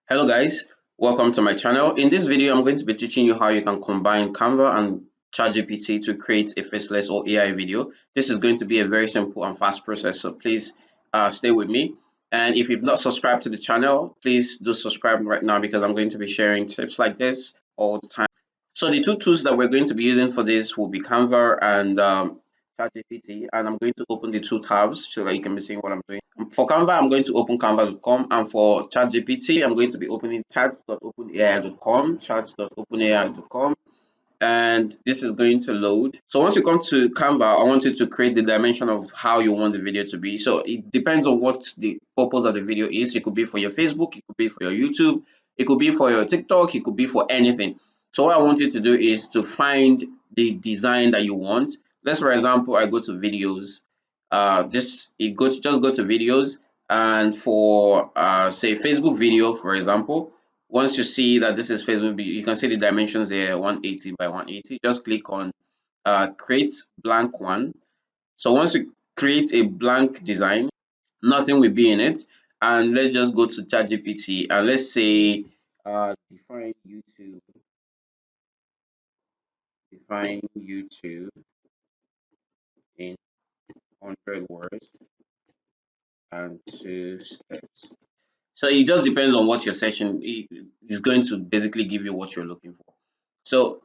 Hello guys, welcome to my channel. In this video, I'm going to be teaching you how you can combine Canva and ChatGPT to create a faceless or AI video. This is going to be a very simple and fast process, so please stay with me. And if you've not subscribed to the channel, please do subscribe right now because I'm going to be sharing tips like this all the time. So the two tools that we're going to be using for this will be Canva and ChatGPT, and I'm going to open the two tabs so that you can be seeing what I'm doing. For Canva, I'm going to open canva.com, and for ChatGPT, I'm going to be opening chat.openai.com, chat.openai.com, and this is going to load. So once you come to Canva, I want you to create the dimension of how you want the video to be. So it depends on what the purpose of the video is. It could be for your Facebook, it could be for your YouTube, it could be for your TikTok, it could be for anything. So what I want you to do is to find the design that you want. Let's, for example, I go to videos. Just go to videos, and for say Facebook video, for example, once you see that this is Facebook, you can see the dimensions here, 180 by 180. Just click on create blank one. So once you create a blank design, nothing will be in it. And let's just go to ChatGPT and let's say define YouTube in 100 words and 2 steps. So it just depends on what your session is going to basically give you what you're looking for. So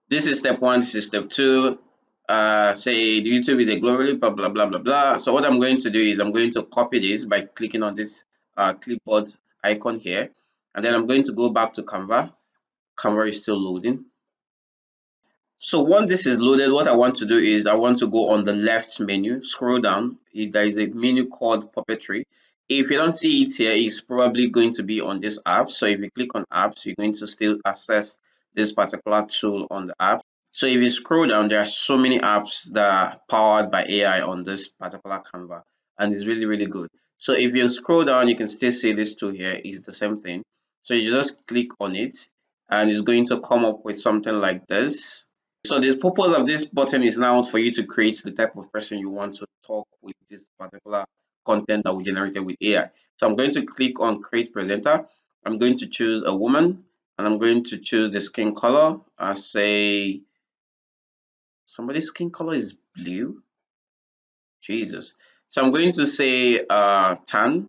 this is step one, this is step two. Say the YouTube is a globally blah blah blah blah blah. So what I'm going to do is I'm going to copy this by clicking on this clipboard icon here, and then I'm going to go back to Canva. Canva is still loading. So once this is loaded, what I want to do is I want to go on the left menu, scroll down. There is a menu called puppetry. If you don't see it here, it's probably going to be on this app. So if you click on apps, you're going to still access this particular tool on the app. So if you scroll down, there are so many apps that are powered by AI on this particular Canva, and it's really, really good. So if you scroll down, you can still see this tool here is the same thing. So you just click on it, and it's going to come up with something like this. So the purpose of this button is now for you to create the type of person you want to talk with this particular content that we generated with AI. So I'm going to click on create presenter. I'm going to choose a woman, and I'm going to choose the skin color. I say somebody's skin color is blue. Jesus. So I'm going to say tan,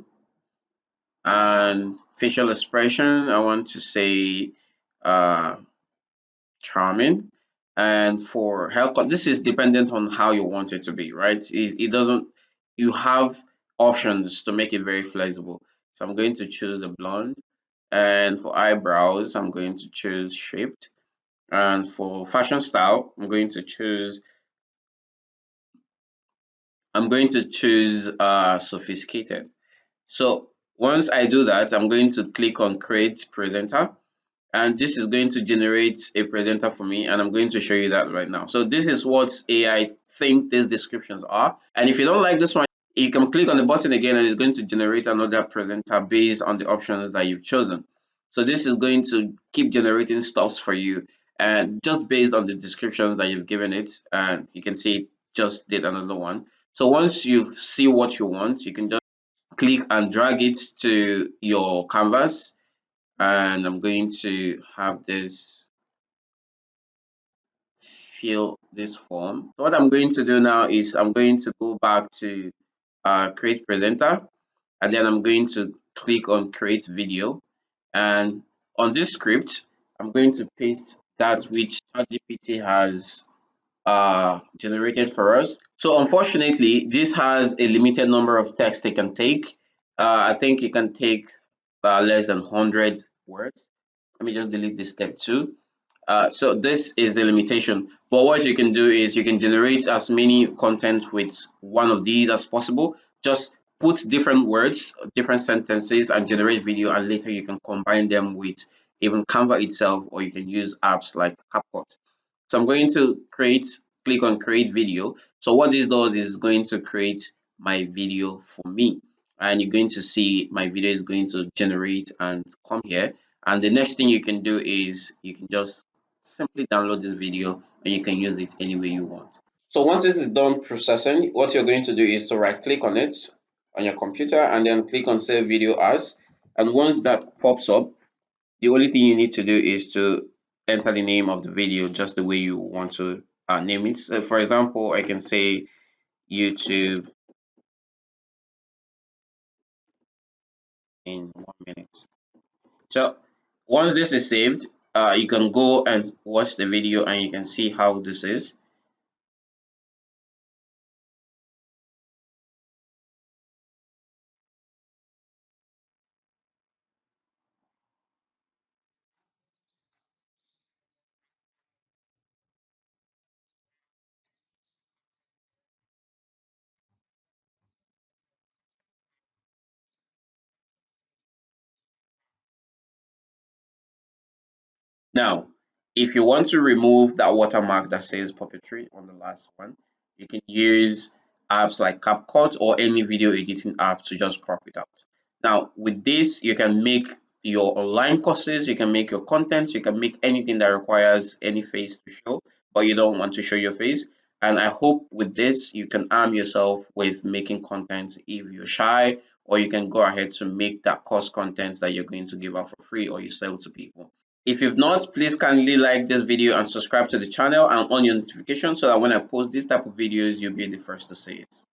and facial expression. I want to say uh, charming. And for haircut, this is dependent on how you want it to be, right? It doesn't, you have options to make it very flexible. So I'm going to choose a blonde. And for eyebrows, I'm going to choose shaped. And for fashion style, I'm going to choose sophisticated. So once I do that, I'm going to click on create presenter, and this is going to generate a presenter for me, and I'm going to show you that right now. So this is what AI think these descriptions are, and if you don't like this one, you can click on the button again and it's going to generate another presenter based on the options that you've chosen. So this is going to keep generating stuffs for you, and just based on the descriptions that you've given it, and you can see it just did another one. So once you see what you want, you can just click and drag it to your canvas, and I'm going to have this fill this form. So what I'm going to do now is I'm going to go back to create presenter, and then I'm going to click on create video, and on this script I'm going to paste that which ChatGPT has generated for us. So unfortunately, this has a limited number of text it can take. I think it can take less than 100 words. Let me just delete this step two. So this is the limitation. But what you can do is you can generate as many content with one of these as possible. Just put different words, different sentences, and generate video, and later you can combine them with even Canva itself, or you can use apps like CapCut. So I'm going to click on create video. So what this does is going to create my video for me. And you're going to see my video is going to generate and come here. And the next thing you can do is you can just simply download this video and you can use it any way you want. So once this is done processing, what you're going to do is to right click on it on your computer and then click on save video as. And once that pops up, The only thing you need to do is to enter the name of the video just the way you want to name it. So for example, I can say YouTube in 1 minute. So once this is saved, you can go and watch the video and you can see how this is. Now, if you want to remove that watermark that says puppetry on the last one, you can use apps like CapCut or any video editing app to just crop it out. Now, with this, you can make your online courses, you can make your content, you can make anything that requires any face to show, but you don't want to show your face. And I hope with this, you can arm yourself with making content if you're shy, or you can go ahead to make that course content that you're going to give out for free or you sell to people. If you've not, please kindly like this video and subscribe to the channel and on your notifications so that when I post this type of videos, you'll be the first to see it.